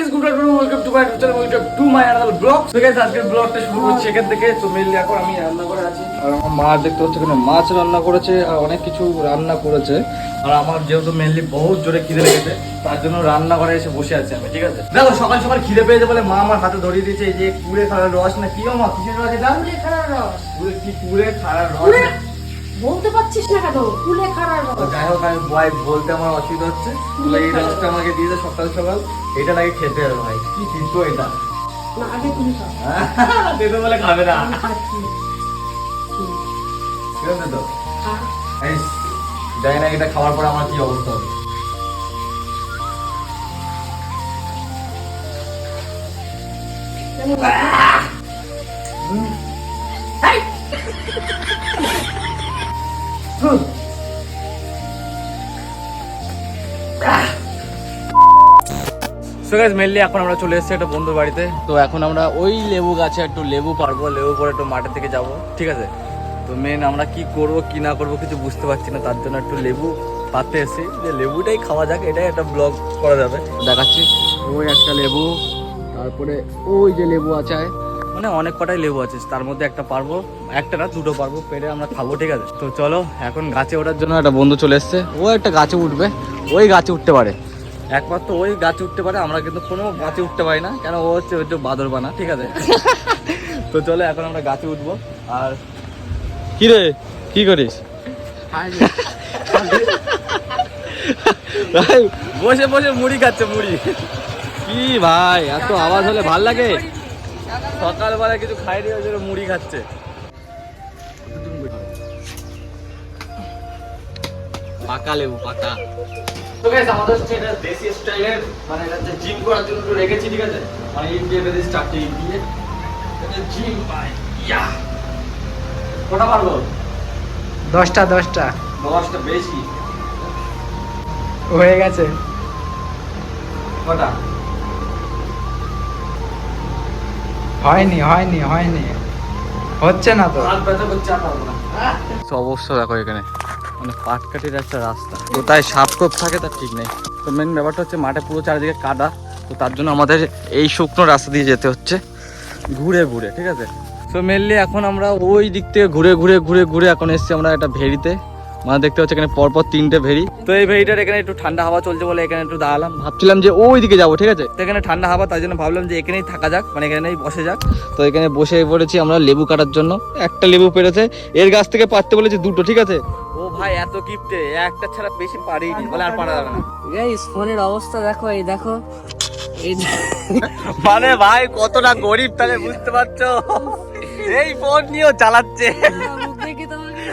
Guys, good afternoon, welcome to my channel, welcome to my another blog. So guys, আজকের ব্লগটা শুরু করছি এখান থেকে। তো মেইনলি এখন আমি রান্না করে আছি, আর আমার মা দেখতে হচ্ছে এখানে মাছ রান্না করেছে আর অনেক কিছু রান্না করেছে। আর আমার যেহেতু মেইনলি বহুত জোরে খিদে লেগেছে, তার জন্য রান্না করে এসে বসে আছি আমি, ঠিক আছে। দেখো সকাল সকাল খিদে পেয়েছে বলে মা আমার হাতে ধরিয়ে দিয়েছে এই যে কুড়ে খাড়ার রস, না কি মা কিসের রস এটা? কুলে খাড়ার রস। কুড়ে খাড়ার রস বলতে পারছিস না কেন? কুলে খাড়ার রস। যাই হোক, আমি বয় বলতে আমার অসুবিধা হচ্ছে। এই রসটা আমাকে দিয়েছে সকাল সকাল, এটা নাকি খেতে হবে ভাই। কি চিন্তা এটা? না, আগে তুমি খাও। দিতে বলে খাবে না, আমি খাচ্ছি। ঠিক আছে তো? খা। এই জানি না এটা খাওয়ার পর আমার কি অবস্থা হবে। কেমন লাগছে? এই! সো গাইস, মেইনলি এখন আমরা চলে এসেছি একটা বন্ধুর বাড়িতে। তো এখন আমরা ওই লেবু গাছে একটু লেবু পারবো, লেবু পরে একটু মাঠের থেকে যাব, ঠিক আছে। তো মেন আমরা কি করব কি না করব কিছু বুঝতে পারছি না, তার জন্য একটু লেবু পাতে এসেছি যে লেবুটাই খাওয়া যাক, এটাই একটা ব্লগ করা যাবে। দেখাচ্ছি, ওই একটা লেবু, তারপরে ওই যে লেবু আছে, মানে অনেক কটাই লেবু আছে, তার মধ্যে একটা পারবো, একটা না দুটো পারবো, পেরে আমরা খাবো, ঠিক আছে। তো চলো, এখন গাছে ওঠার জন্য একটা বন্ধু চলে এসছে, ও একটা গাছে উঠবে, ওই গাছে উঠতে পারে, একমাত্র ওই গাছে উঠতে পারে, আমরা কিন্তু কোনো গাছে উঠতে পারি না, কেন ও হচ্ছে ওই যে বাদর বানা, ঠিক আছে। তো চলো এখন আমরা গাছে উঠবো। আর কি রে, কি করিস? ভাই বসে বসে মুড়ি খাচ্ছে, মুড়ি। কি ভাই, এত আওয়াজ হলে ভাল লাগে? সকালবেলা কিছু খাইনি, ওই জন্য মুড়ি খাচ্ছে। পাকা লেবু, পাকা। তো গাইস, আমাদের হচ্ছে এটা দেশি স্টাইলের, মানে এটা যে জিম করার জন্য একটু রেখেছি, ঠিক আছে। মানে এই দিয়ে বেশি স্টার্টে দিয়ে এটা জিম ভাই, ইয়া কটা পারবো? 10টা 10টা বেশি হয়ে গেছে। কটা? হয়নি হয়নি হয়নি, হচ্ছে না তো। হাত ব্যথা করছে, আর পারবো না। অবশ্য দেখো এখানে মানে পাটকাঠির একটা রাস্তা, কোথায় সাপ কোপ থাকে তার ঠিক নেই। তো মেন ব্যাপারটা হচ্ছে মাঠে পুরো চারিদিকে কাদা, তো তার জন্য আমাদের এই শুকনো রাস্তা দিয়ে যেতে হচ্ছে ঘুরে ঘুরে, ঠিক আছে। তো মেনলি এখন আমরা ওই দিক থেকে ঘুরে ঘুরে ঘুরে ঘুরে এখন এসেছি আমরা একটা ভেড়িতে, মানে দেখতে হচ্ছে এখানে পরপর 3টে ভেড়ি। তো এই ভেড়িটার এখানে একটু ঠান্ডা হাওয়া চলছে বলে এখানে একটু দাঁড়ালাম, ভাবছিলাম যে ওই দিকে যাবো, ঠিক আছে। তো এখানে ঠান্ডা হাওয়া, তাই জন্য ভাবলাম যে এখানেই থাকা যাক, মানে এখানেই বসে যাক। তো এখানে বসে পড়েছি আমরা লেবু কাটার জন্য। একটা লেবু পেরেছে, এর গাছ থেকে পারতে বলেছে 2টো, ঠিক আছে। ও ভাই এত কিপটে, একটা ছাড়া বেশি পারিনি বলে আর পারা যাবে না। গাইস, ফোনের অবস্থা দেখো, এই দেখো, এই মানে ভাই কতটা গরিব তাহলে বুঝতে পারছো, এই ফোন নিয়েও চালাচ্ছে, মুখ দেখে তোমাকে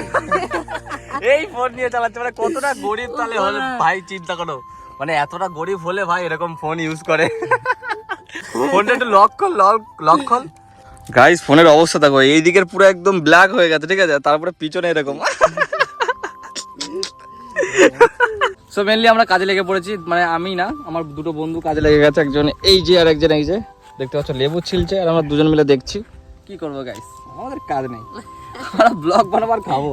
এই ফোন নিয়ে চালাচ্ছে, মানে কতটা গরিব তাহলে হলে ভাই চিন্তা করো, মানে এতটা গরিব হলে ভাই এরকম ফোন ইউজ করে। ফোনটা একটু লক খোল। গাইস, ফোনের অবস্থা দেখো, এই দিকের পুরো একদম ব্ল্যাক হয়ে গেছে, ঠিক আছে, তারপরে পিছনে এরকম। সো মেনলি আমরা কাজে লেগে পড়েছি, মানে আমি না, আমার 2টো বন্ধু কাজে লেগে গেছে, একজন এই যে আর একজন এই যে, দেখতে পাচ্ছ লেবু ছিলছে, আর আমরা দুজন মিলে দেখছি কি করবো। গাইস, আমাদের কাজ নেই, আমরা ব্লগ বানাবার খাবো।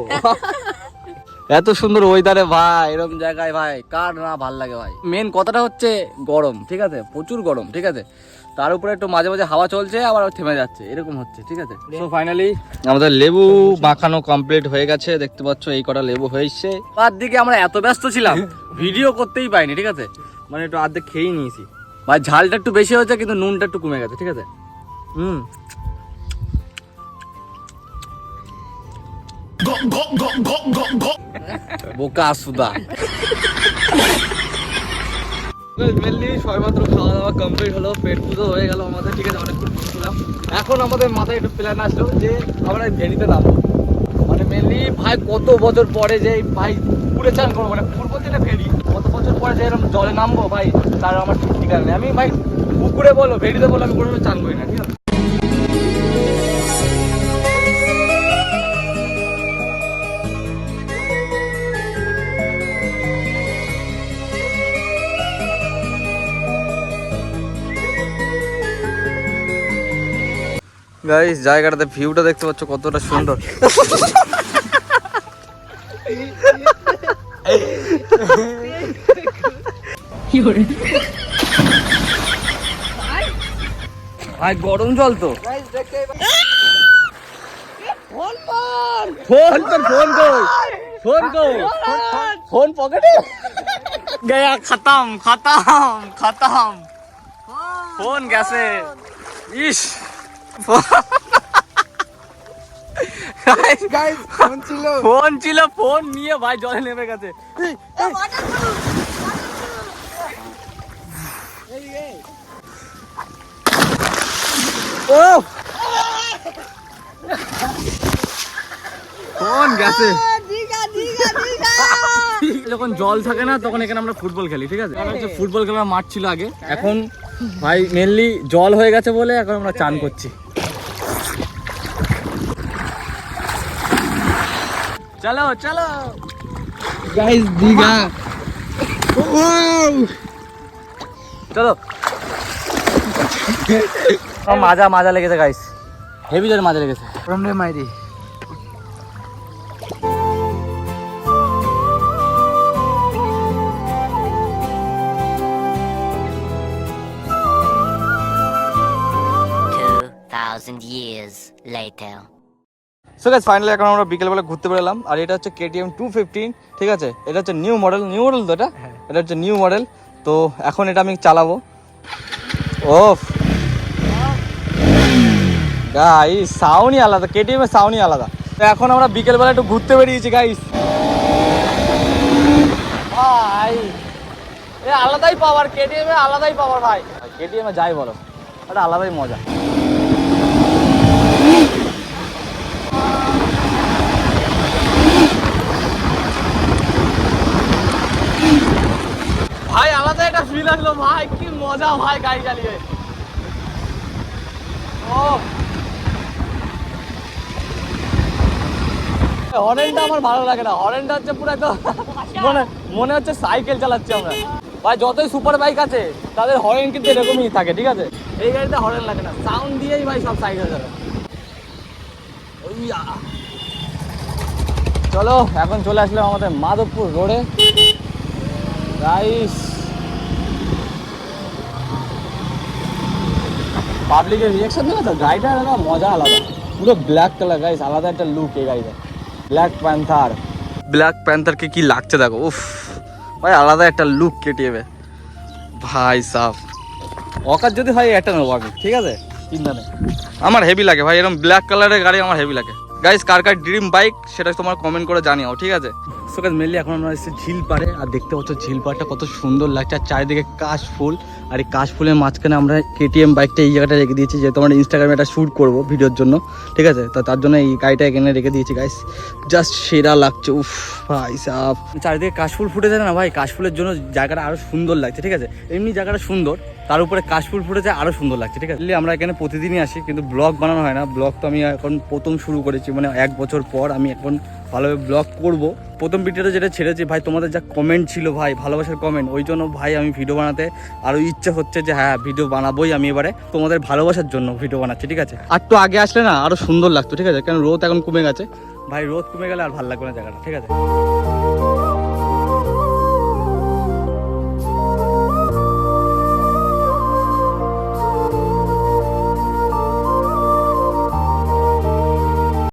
এত সুন্দর ওয়েদারে ভাই, এরকম জায়গায় ভাই কার না ভাল লাগে ভাই। মেন কথাটা হচ্ছে গরম, ঠিক আছে, প্রচুর গরম, ঠিক আছে, তার উপরে একটু মাঝে মাঝে হাওয়া চলছে আবার থেমে যাচ্ছে, এরকম হচ্ছে, ঠিক আছে। তো ফাইনালি আমাদের লেবু মাখানো কমপ্লিট হয়ে গেছে, দেখতে পাচ্ছ এই কটা লেবু হয়েছে। তার দিকে আমরা এত ব্যস্ত ছিলাম ভিডিও করতেই পাইনি, ঠিক আছে, মানে একটু আর্ধেক খেয়েই নিয়েছি ভাই। ঝালটা একটু বেশি হয়েছে কিন্তু নুনটা একটু কমে গেছে, ঠিক আছে। বোকা সুদা। সবেমাত্র খাওয়া দাওয়া কমপ্লিট হলো, পেট পুজো হয়ে গেল আমাদের, ঠিক আছে, অনেকক্ষণ বসছিলাম। এখন আমাদের মাথায় একটু প্ল্যান আসলো যে আমরা ভেড়িতে নামবো, মানে মেনলি ভাই কত বছর পরে যে ভাই পুকুরে চান করবো, মানে পুকুর বলতে না ভেড়ি, কত বছর পরে যে এরকম জলে নামবো ভাই, তার আমার ঠিক ঠিকানা নেই। আমি ভাই পুকুরে বলো ভেড়িতে বলো আমি কোনো চান করি না, ঠিক আছে। গাইস, জায়গাটাতে ভিউটা দেখতে পাচ্ছ কতটা সুন্দর। ভাই গরম জল তো। গাইস দেখতেই ফোন তোর ফোন কই? ফোন কই? ফোন পকেটে গয়া। খতম খতম খতম। ফোন গেছে। ইস গাইস ফোন ছিল। ফোন ছিল, ফোন নিয়ে ভাই জলে নেমে গেছে। ও ফোন গেছে। যখন জল থাকে না তখন এখানে আমরা ফুটবল খেলি, ঠিক আছে? কারণ হচ্ছে ফুটবল খেলার মাঠ ছিল আগে, এখন ভাই মেনলি জল হয়ে গেছে বলে এখন আমরা চান করছি। চলো চলো গাইস দীঘা। চলো। মাজা মাজা লেগেছে গাইস, হেভি জোরে মাজা লেগেছে। রমরে মাইরি। Years later. So guys finally এখন আমরা বিকেলবেলা ঘুরতে বেরোলাম, আর এটা হচ্ছে KTM 215, ঠিক আছে? এটা হচ্ছে নিউ মডেল তো এটা হচ্ছে নিউ মডেল। তো এখন এটা আমি চালাবো। ওফ গাইস, সাউন্ডই আলাদা, KTM এর সাউন্ডই আলাদা। তো এখন আমরা বিকেলবেলা একটু ঘুরতে বেরিয়েছি গাইস। ভাই এ আলাদাই পাওয়ার, KTM এ আলাদাই পাওয়ার ভাই। KTM এ যাই বলো, এটা আলাদাই মজা। ভাই আলাদা একটা ফিল আসলো ভাই, কি মজা ভাই গাড়ি চালিয়ে। ও হরেনটা আমার ভালো লাগে না, হরেনটা হচ্ছে পুরো একদম মনে হচ্ছে সাইকেল চালাচ্ছি আমরা। ভাই যতই সুপার বাইক আছে তাদের হরেন কিন্তু এরকমই থাকে, ঠিক আছে? এই গাড়িতে হরেন লাগে না, সাউন্ড দিয়েই ভাই সব সাইকেল চালায়। চলো এখন চলে আসলাম আমাদের মাধবপুর রোডে গাইস। পাবলিকের রিয়াকশন দেখো তো, গাড়িটার না মজা আলাদা, পুরো ব্ল্যাক কালার গাইস, আলাদা একটা লুক এই গাড়িটা। ব্ল্যাক প্যান্থারকে কি লাগছে দেখো, উফ ভাই আলাদা একটা লুক KTM এ ভাই সাফ। অকার যদি হয় এটা নেবো আমি, ঠিক আছে? চিন্তা নেই, আমার হেভি লাগে ভাই, এরকম ব্ল্যাক কালারের গাড়ি আমার হেভি লাগে গাইস। কার কার ড্রিম বাইক সেটা তোমার কমেন্ট করে জানিও, ঠিক আছে? সো গাইস মেনলি এখন আমরা এসেছি ঝিল পাড়ে, আর দেখতে পাচ্ছ ঝিল পাড়টা কত সুন্দর লাগছে, আর চারিদিকে কাশ ফুল, আর এই কাশ ফুলের মাঝখানে আমরা KTM বাইকটা এই জায়গাটা রেখে দিয়েছি, যেহেতু আমরা ইনস্টাগ্রামে একটা শ্যুট করবো ভিডিওর জন্য, ঠিক আছে? তো তার জন্য এই গাড়িটা এখানে রেখে দিয়েছি গাইস, জাস্ট সেরা লাগছে। উফ ভাই সাফ, চারিদিকে কাশফুল ফুটে যায় না ভাই, কাশফুলের জন্য জায়গাটা আরো সুন্দর লাগছে, ঠিক আছে? এমনি জায়গাটা সুন্দর, তার উপরে কাশফুল ফুটেছে আরো সুন্দর লাগছে, ঠিক আছে? আমরা এখানে প্রতিদিনই আসি, কিন্তু ব্লগ বানানো হয় না। ব্লগ তো আমি এখন প্রথম শুরু করেছি, মানে 1 বছর পর আমি এখন ভালোভাবে ব্লগ করব। প্রথম ভিডিওটা যেটা ছেড়েছি ভাই, তোমাদের যা কমেন্ট ছিল ভাই, ভালোবাসার কমেন্ট, ওই জন্য ভাই আমি ভিডিও বানাতে আরো ইচ্ছা হচ্ছে যে হ্যাঁ ভিডিও বানাবোই আমি এবারে, তোমাদের ভালোবাসার জন্য ভিডিও বানাচ্ছি, ঠিক আছে? আর তো আগে আসলে না আরো সুন্দর লাগতো, ঠিক আছে? কারণ রোদ এখন কমে গেছে ভাই, রোদ কমে গেলে আর ভালো লাগবে না জায়গাটা, ঠিক আছে?